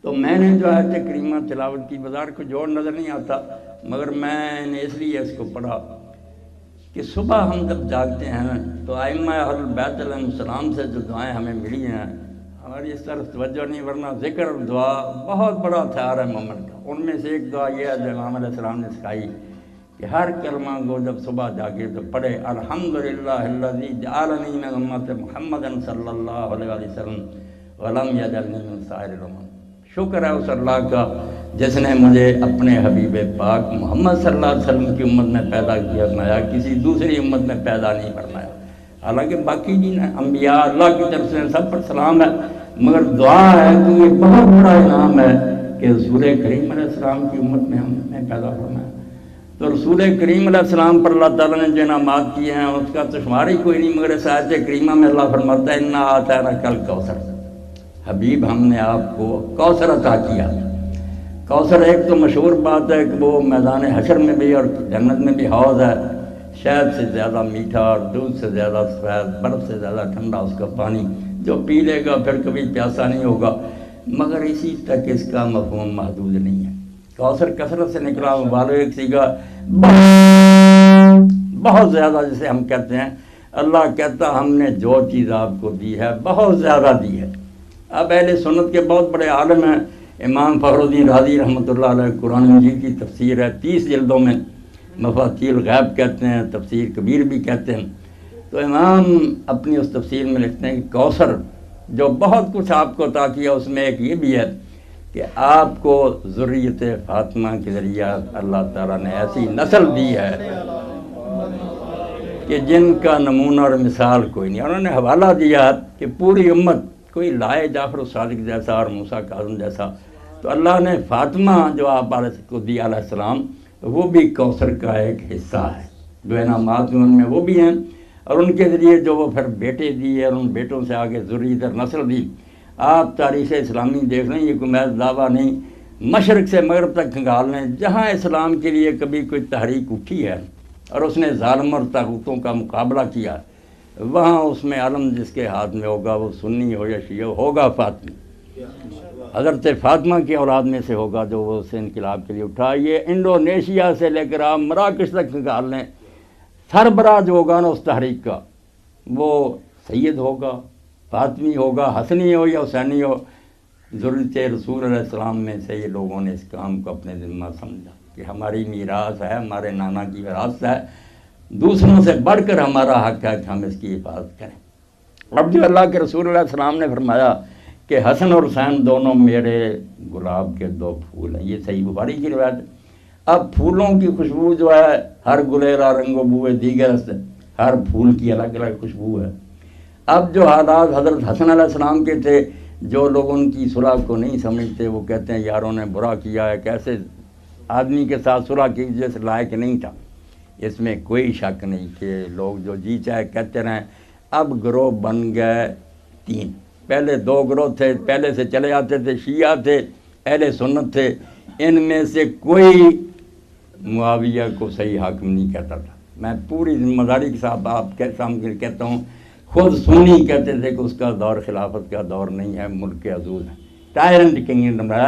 تو میں نے جو آیت کریمہ تلاوت کی، بازار کو جوڑ نظر نہیں آتا، مگر میں نے اس لیے اس کو پڑھا کہ صبح ہم جب جاگتے ہیں تو ائمہ اہل بیت علیہ السلام سے جو دعائیں ہمیں ملی ہیں، ہماری اس طرف توجہ نہیں، ورنہ ذکر اور دعا بہت بڑا ہتھیار ہے مومن کا۔ ان میں سے ایک دعا یہ ہے جو امام علیہ السلام نے سکھائی کہ ہر کلمہ کو جب صبح جاگے تو پڑھے، الحمدللہ الذی جعلنی من امت محمد صلی اللہ علیہ وسلم ولم یجعلنی من سائر الامم۔ شکر ہے اس اللہ کا جس نے مجھے اپنے حبیب پاک محمد صلی اللہ علیہ وسلم کی امت میں پیدا کیا فرمایا، کسی دوسری امت میں پیدا نہیں فرمایا۔ حالانکہ باقی جن انبیاء اللہ کی طرف سے سب پر سلام ہے، مگر دعا ہے کہ یہ بہت بڑا انعام ہے کہ رسول کریم علیہ السلام کی امت میں ہمیں پیدا فرمایا۔ تو رسول کریم علیہ السلام پر اللہ تعالیٰ نے جو انعامات کیے ہیں اس کا تو شمار ہی کوئی نہیں، مگر اس آیت کریمہ میں اللہ فرماتا ہے انا اعطیناک الکوثر، حبیب ہم نے آپ کو کوثر عطا کیا۔ کوثر ایک تو مشہور بات ہے کہ وہ میدان حشر میں بھی اور جنت میں بھی حوض ہے، شہد سے زیادہ میٹھا اور دودھ سے زیادہ سفید، برف سے زیادہ ٹھنڈا اس کا پانی، جو پی لے گا پھر کبھی پیاسا نہیں ہوگا، مگر اسی تک اس کا مفہوم محدود نہیں ہے۔ کوثر کثرت سے نکلا والو ایک سیگا بہت زیادہ، جسے ہم کہتے ہیں اللہ کہتا ہم نے جو چیز آپ کو دی ہے بہت زیادہ دی ہے۔ اب اہل سنت کے بہت بڑے عالم ہیں، امام فخر الدین رازی رحمۃ اللہ علیہ، قرآن مجید کی تفسیر ہے 30 جلدوں میں، مفاتیح الغیب کہتے ہیں، تفسیر کبیر بھی کہتے ہیں۔ تو امام اپنی اس تفسیر میں لکھتے ہیں کہ کوثر جو بہت کچھ آپ کو عطا کیا، اس میں ایک یہ بھی ہے کہ آپ کو ذریت فاطمہ کے ذریعہ اللہ تعالیٰ نے ایسی نسل دی ہے کہ جن کا نمونہ اور مثال کوئی نہیں۔ انہوں نے حوالہ دیا کہ پوری امت کوئی لائے جعفر الصادق جیسا اور موسیٰ کاظم جیسا، تو اللہ نے فاطمہ جو آپ کو دی علیہ السلام، وہ بھی کوثر کا ایک حصہ ہے، جو انعامات ان میں وہ بھی ہیں، اور ان کے ذریعے جو وہ پھر بیٹے دیے اور ان بیٹوں سے آگے ذریت اور نسل دی۔ آپ تاریخ اسلامی دیکھ لیں، یہ کوئی محض دعویٰ نہیں، مشرق سے مغرب تک کھنگال لیں، جہاں اسلام کے لیے کبھی کوئی تحریک اٹھی ہے اور اس نے ظالم اور طاغوتوں کا مقابلہ کیا، وہاں اس میں علم جس کے ہاتھ میں ہوگا، وہ سنی ہو یا شیعہ ہوگا، فاطمی حضرت فاطمہ کی اولاد میں سے ہوگا جو وہ اس انقلاب کے لیے اٹھا۔ یہ انڈونیشیا سے لے کر آپ مراکش تک نکال لیں، سربراہ جو ہوگا نا اس تحریک کا، وہ سید ہوگا، فاطمی ہوگا، حسنی ہو یا حسینی ہو، ذریت رسول علیہ السلام میں سے یہ لوگوں نے اس کام کو اپنے ذمہ سمجھا کہ ہماری میراث ہے، ہمارے نانا کی وراثت ہے، دوسروں سے بڑھ کر ہمارا حق ہے کہ ہم اس کی حفاظت کریں۔ اب جو اللہ کے رسول علیہ السلام نے فرمایا کہ حسن اور حسین دونوں میرے گلاب کے 2 پھول ہیں، یہ صحیح بخاری کی روایت ہے۔ اب پھولوں کی خوشبو جو ہے، ہر گلیرا رنگ و بوئے دیگر سے، ہر پھول کی الگ الگ خوشبو ہے۔ اب جو حالات حضرت حسن علیہ السلام کے تھے، جو لوگ ان کی صلح کو نہیں سمجھتے، وہ کہتے ہیں یاروں نے برا کیا ہے، کیسے آدمی کے ساتھ صلح کی جس لائق نہیں تھا۔ اس میں کوئی شک نہیں کہ لوگ جو جی چاہے کہتے رہیں۔ اب گروہ بن گئے 3، پہلے 2 گروہ تھے، پہلے سے چلے آتے تھے، شیعہ تھے، اہل سنت تھے، ان میں سے کوئی معاویہ کو صحیح حاکم نہیں کہتا تھا۔ میں پوری ذمہ داری کے ساتھ آپ کے سامنے کہتا ہوں، خود سنی کہتے تھے کہ اس کا دور خلافت کا دور نہیں ہے، ملک عزوز ہے، ٹائرنٹ کنگڈم ہے،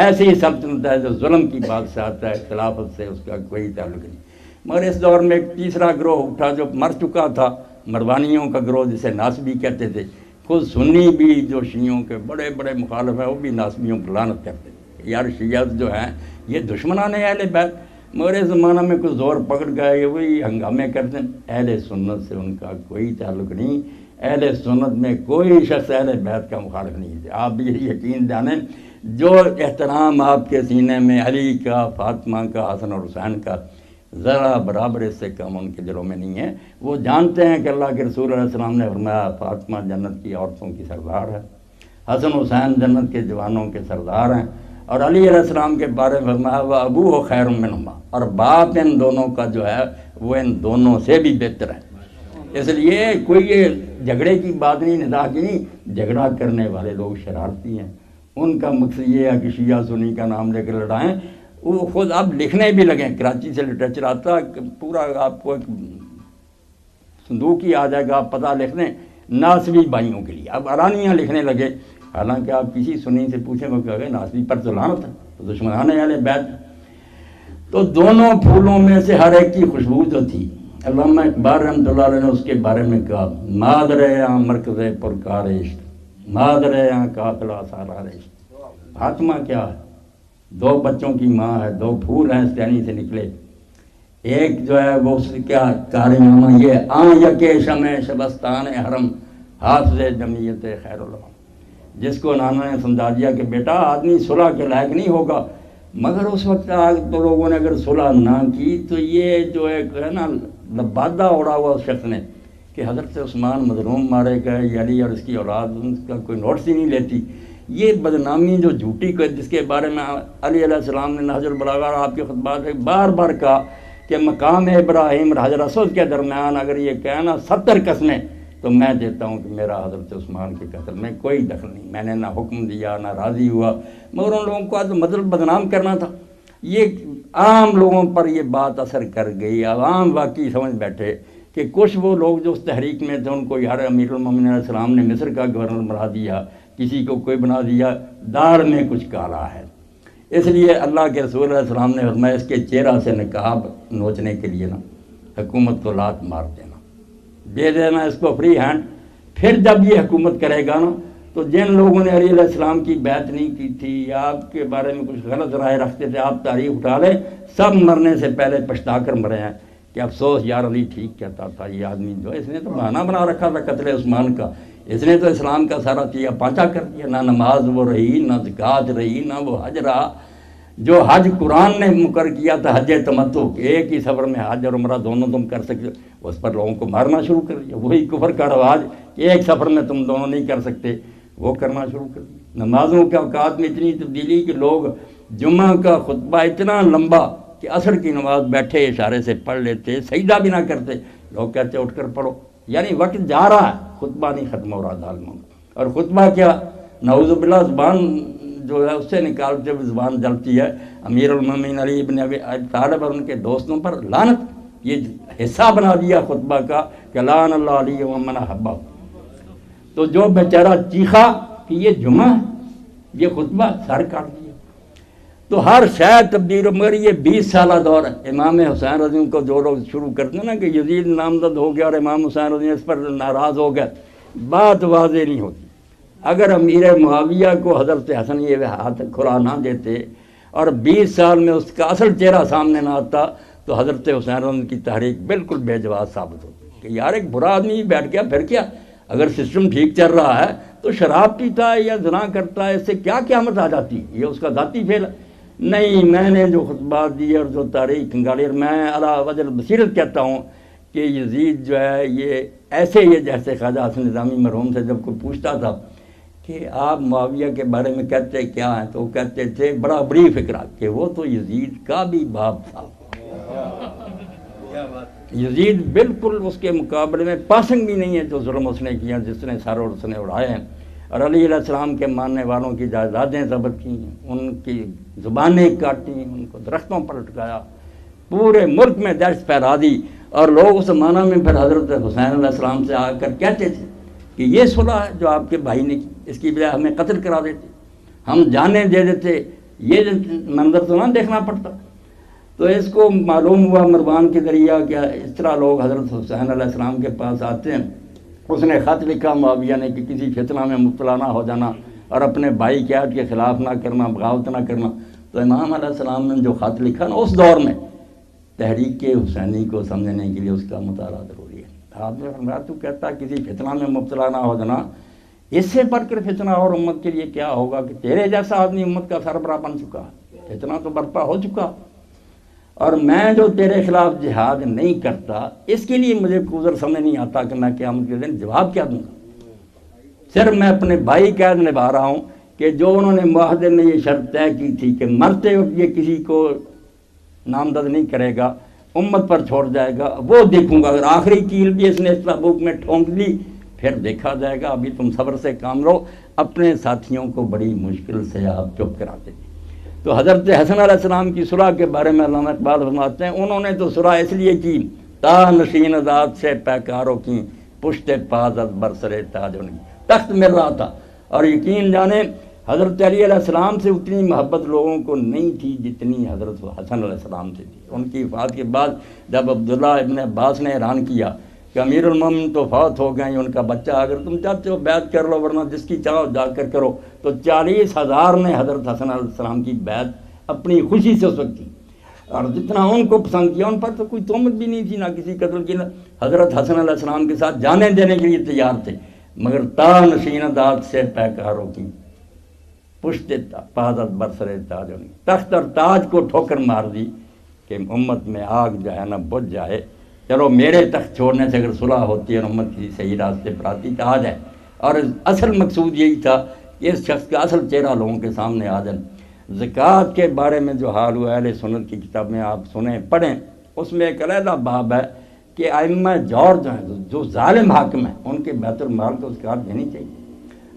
ایسی سلطنت ہے جو ظلم کی بادشاہت ہے، خلافت سے اس کا کوئی تعلق نہیں۔ مگر اس دور میں ایک تیسرا گروہ اٹھا جو مر چکا تھا، مروانیوں کا گروہ جسے ناصبی کہتے تھے۔ خود سنی بھی جو شیعوں کے بڑے بڑے مخالف ہیں، وہ بھی ناصبیوں پر لعنت کرتے تھے، یار شیعہ جو ہیں یہ دشمنان اہل بیت۔ مگر اس زمانہ میں کچھ زور پکڑ گئے، یہ وہی ہنگامے کرتے ہیں۔ اہل سنت سے ان کا کوئی تعلق نہیں، اہل سنت میں کوئی شخص اہل بیت کا مخالف نہیں ہے۔ آپ بھی یقین جانیں، جو احترام آپ کے سینے میں علی کا، فاطمہ کا، حسن اور حسین کا ذرا برابر اس سے کم ان کے دلوں میں نہیں ہے۔ وہ جانتے ہیں کہ اللہ کے رسول علیہ السلام نے فرمایا فاطمہ جنت کی عورتوں کی سردار ہے، حسن حسین جنت کے جوانوں کے سردار ہیں، اور علی علیہ السلام کے بارے میں فرمایا وہ ابو و خیر منہما، اور باپ ان دونوں کا جو ہے وہ ان دونوں سے بھی بہتر ہے۔ اس لیے کوئی یہ جھگڑے کی بات نہیں، نزاع کی نہیں، جھگڑا کرنے والے لوگ شرارتی ہیں، ان کا مقصد یہ ہے کہ شیعہ سنی کا نام لے کر لڑائیں۔ وہ خود اب لکھنے بھی لگیں، کراچی سے لٹریچر آتا پورا، آپ کو ایک صندوق ہی آ جائے گا، آپ پتہ لکھ لیں ناصبی بھائیوں کے لیے، اب ارانیاں لکھنے لگے حالانکہ آپ کسی سنی سے پوچھیں وہ کہے ناصری پر تو لعنت ہے، تو دشمنان اہل بیت۔ تو دونوں پھولوں میں سے ہر ایک کی خوشبو جو تھی، علامہ اقبال رحمۃ اللہ علیہ نے اس کے بارے میں کہا مادر یہاں مرکز پرکار عشق، مادر یہاں قافلہ سالار عشق۔ فاطمہ کیا ہے؟ 2 بچوں کی ماں ہے، 2 پھول ہیں سینی سے نکلے، ایک جو ہے وہ اس کیا کارنامہ یہ آن یکے شمع شبستان حرم حافظ جمعیت خیر العلوم، جس کو نانا نے سمجھا دیا کہ بیٹا آدمی صلح کے لائق نہیں ہوگا، مگر اس وقت تو لوگوں نے اگر صلح نہ کی تو یہ جو ہے نا لبادہ اڑا ہوا اس شخص نے کہ حضرت عثمان مظلوم مارے گئے، یہ علی اور اس کی اولاد ان کا کوئی نوٹس ہی نہیں لیتی، یہ بدنامی جو جھوٹی کو جس کے بارے میں علی علیہ السلام نے نہج البلاغہ اور آپ کے خطبات میں بار بار کہا کہ مقام ابراہیم اور حجر اسود کے درمیان اگر یہ کہنا 70 قسمیں تو میں دیتا ہوں کہ میرا حضرت عثمان کے قتل میں کوئی دخل نہیں، میں نے نہ حکم دیا نہ راضی ہوا، مگر ان لوگوں کو آج مطلب بدنام کرنا تھا۔ یہ عام لوگوں پر یہ بات اثر کر گئی، عوام واقعی سمجھ بیٹھے کہ کچھ وہ لوگ جو اس تحریک میں تھے ان کو یار امیر المومنین علیہ السلام نے مصر کا گورنر بنا دیا، کسی کو کوئی بنا دیا، دار میں کچھ کالا ہے۔ اس لیے اللہ کے رسول علیہ السلام نے فرمایا اس کے چہرہ سے نقاب نوچنے کے لیے نا حکومت کو لات مار دینا، دے دینا اس کو فری ہینڈ۔ پھر جب یہ حکومت کرے گا نا تو جن لوگوں نے علی علیہ السلام کی بیعت نہیں کی تھی یا آپ کے بارے میں کچھ غلط رائے رکھتے تھے، آپ تاریخ اٹھا لیں، سب مرنے سے پہلے پچھتا کر مرے ہیں کہ افسوس یار علی ٹھیک کہتا تھا، یہ آدمی جو ہے اس نے تو بہانہ بنا رکھا تھا قتل عثمان کا، اس نے تو اسلام کا سارا چیا پانچا کر دیا، نہ نماز وہ رہی، نہ زکوٰۃ رہی، نہ وہ حج رہا۔ جو حج قرآن نے مقرر کیا تھا حج تمتع، ایک ہی سفر میں حج اور عمرہ دونوں تم کر سکتے، اس پر لوگوں کو مارنا شروع کر دیا۔ وہی کفر کا رواج کہ ایک سفر میں تم دونوں نہیں کر سکتے، وہ کرنا شروع کر دیا۔ نمازوں کے اوقات میں اتنی تبدیلی کہ لوگ جمعہ کا خطبہ اتنا لمبا کہ عصر کی نماز بیٹھے اشارے سے پڑھ لیتے، سجدہ بھی نہ کرتے، لوگ کہتے اٹھ کر پڑھو، یعنی وقت جا رہا ہے، خطبہ نہیں ختم ہو رہا ظالموں کا۔ اور خطبہ کیا، نعوذ باللہ زبان جو ہے اس سے نکالتے ہوئے زبان جلتی ہے، امیر المومنین علی ابن ابی طالب اور ان کے دوستوں پر لعنت، یہ حصہ بنا دیا خطبہ کا کہ لعن اللہ علی ومن احبہ۔ تو جو بیچارہ چیخا کہ یہ جمعہ ہے، یہ خطبہ، سر کاٹ دیا۔ تو ہر شاید تبدیل، مگر یہ 20 سالہ دور ہے۔ امام حسین رضی اللہ عنہ کو جو لوگ شروع کرتے ہیں نا کہ یزید نامزد ہو گیا اور امام حسین رضی اللہ عنہ اس پر ناراض ہو گئے، بات واضح نہیں ہوتی۔ اگر امیر معاویہ کو حضرت حسن یہ ہاتھ کھلا نہ دیتے اور 20 سال میں اس کا اصل چہرہ سامنے نہ آتا تو حضرت حسین رضی اللہ عنہ کی تحریک بالکل بے جواز ثابت ہوتی کہ یار ایک برا آدمی بیٹھ گیا، پھر کیا، اگر سسٹم ٹھیک چل رہا ہے تو شراب پیتا ہے یا زنا کرتا ہے، اس سے کیا قیامت آ جاتی، یہ اس کا ذاتی فعل نہیں۔ میں نے جو خطبات دیے اور جو تاریخ کنگالی، اور میں علی وجہ بصیرت کہتا ہوں کہ یزید جو ہے یہ ایسے یہ جیسے خواجہ حسن نظامی مرحوم سے جب کوئی پوچھتا تھا کہ آپ معاویہ کے بارے میں کہتے کیا ہیں تو وہ کہتے تھے بڑا بڑی فکرہ کہ وہ تو یزید کا بھی باپ تھا۔ یزید بالکل اس کے مقابلے میں پاسنگ بھی نہیں ہے جو ظلم اس نے کیا، جس نے سر اور اس نے اڑائے ہیں، اور علی علیہ السلام کے ماننے والوں کی جائیدادیں ضبط کی، ان کی زبانیں کاٹی، ان کو درختوں پر لٹکایا، پورے ملک میں دہشت پھیلا دی۔ اور لوگ اس زمانہ میں پھر حضرت حسین علیہ السلام سے آ کر کہتے تھے کہ یہ صلح ہے جو آپ کے بھائی نے کی، اس کی بجائے ہمیں قتل کرا دیتے، ہم جانیں دے دیتے، یہ منظر تو نہ دیکھنا پڑتا۔ تو اس کو معلوم ہوا مروان کے ذریعہ کہ اس طرح لوگ حضرت حسین علیہ السلام کے پاس آتے ہیں۔ اس نے خط لکھا معاویہ نے کہ کسی فتنہ میں مبتلا نہ ہو جانا اور اپنے بھائی کے عہد کے خلاف نہ کرنا، بغاوت نہ کرنا۔ تو امام علیہ السلام نے جو خط لکھا نا اس دور میں، تحریک حسینی کو سمجھنے کے لیے اس کا مطالعہ ضروری ہے۔ آپ نے فرمایا تو کہتا کسی فتنہ میں مبتلا نہ ہو جانا، اس سے بڑھ کر فتنہ اور امت کے لیے کیا ہوگا کہ تیرے جیسا آدمی امت کا سربراہ بن چکا، فتنہ تو برپا ہو چکا، اور میں جو تیرے خلاف جہاد نہیں کرتا اس کے لیے مجھے عذر سمجھ نہیں آتا کہ میں قیامت کے دن جواب کیا دوں گا۔ صرف میں اپنے بھائی قید نبھا رہا ہوں کہ جو انہوں نے معاہدے میں یہ شرط طے کی تھی کہ مرتے وقت یہ کسی کو نامزد نہیں کرے گا، امت پر چھوڑ جائے گا، وہ دیکھوں گا۔ اگر آخری کیل بھی اس نے اس تابوک میں ٹھونک دی پھر دیکھا جائے گا، ابھی تم صبر سے کام لو۔ اپنے ساتھیوں کو بڑی مشکل سے آپ چپ کراتے تھے۔ تو حضرت حسن علیہ السلام کی صلح کے بارے میں علامہ اقبال فرماتے ہیں انہوں نے تو صلح اس لیے کی تا نشین ذات سے پیکاروں کی پشت پاز از برسر تاج ان کی، تخت مل رہا تھا اور یقین جانیں حضرت علی علیہ السلام سے اتنی محبت لوگوں کو نہیں تھی جتنی حضرت حسن علیہ السلام سے تھی۔ ان کی وفات کے بعد جب عبداللہ ابن عباس نے اعلان کیا کہ امیر المومنین تو فوت ہو گئے ہیں، ان کا بچہ اگر تم چاہتے ہو بیعت کر لو ورنہ جس کی چاہو جا کر کرو، تو 40,000 نے حضرت حسن علیہ السلام کی بیعت اپنی خوشی سے اس وقت کی، اور جتنا ان کو پسند کیا، ان پر تو کوئی تہمت بھی نہیں تھی، نہ کسی قتل کی، نہ حضرت حسن علیہ السلام کے ساتھ جانیں دینے کے لیے تیار تھے، مگر تا نشین داد سے پیکاروں کی پشت پادت برسر تاج، تخت اور تاج کو ٹھوکر مار دی کہ امت میں آگ جو ہے نا بجھ جائے، چلو میرے تخت چھوڑنے سے اگر صلح ہوتی ہے اور امت کسی صحیح راستے پر آتی تو آ جائے۔ اور اصل مقصود یہی تھا کہ اس شخص کا اصل چہرہ لوگوں کے سامنے آ جائے۔ زکوٰۃ کے بارے میں جو حال ہوا اہل سنت کی کتاب میں آپ سنیں پڑھیں، اس میں ایک علیحدہ باب ہے کہ ائمہ جور جو ہیں، جو ظالم حاکم ہیں، ان کے بیت المال کو زکوٰۃ دینی چاہیے۔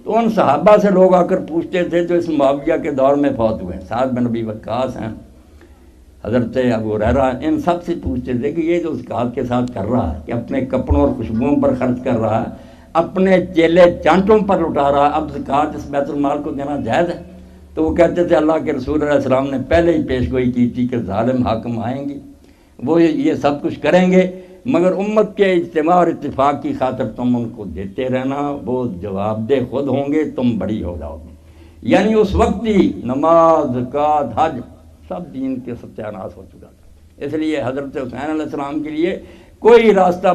تو ان صحابہ سے لوگ آ کر پوچھتے تھے جو اس معاویہ کے دور میں فوت ہوئے ہیں، سعد بن ابی وقاص ہیں، حضرت ابو ہریرہ، ان سب سے پوچھتے تھے کہ یہ جو زکوٰۃ کے ساتھ کر رہا ہے کہ اپنے کپڑوں اور خوشبوؤں پر خرچ کر رہا ہے، اپنے چیلے چانٹوں پر لٹا رہا ہے، اب زکوٰۃ اس بیت المال کو دینا جائز ہے؟ تو وہ کہتے تھے اللہ کے رسول علیہ السلام نے پہلے ہی پیش گوئی کی تھی کہ ظالم حاکم آئیں گے، وہ یہ سب کچھ کریں گے، مگر امت کے اجتماع اور اتفاق کی خاطر تم ان کو دیتے رہنا، وہ جواب دہ خود ہوں گے، تم بری ہو جاؤ گے۔ یعنی اس وقت ہی نماز، زکوٰۃ، حج سب دین کے ستیہ ناش ہو چکا تھا۔ اس لیے حضرت حسین علیہ السلام کے لیے کوئی راستہ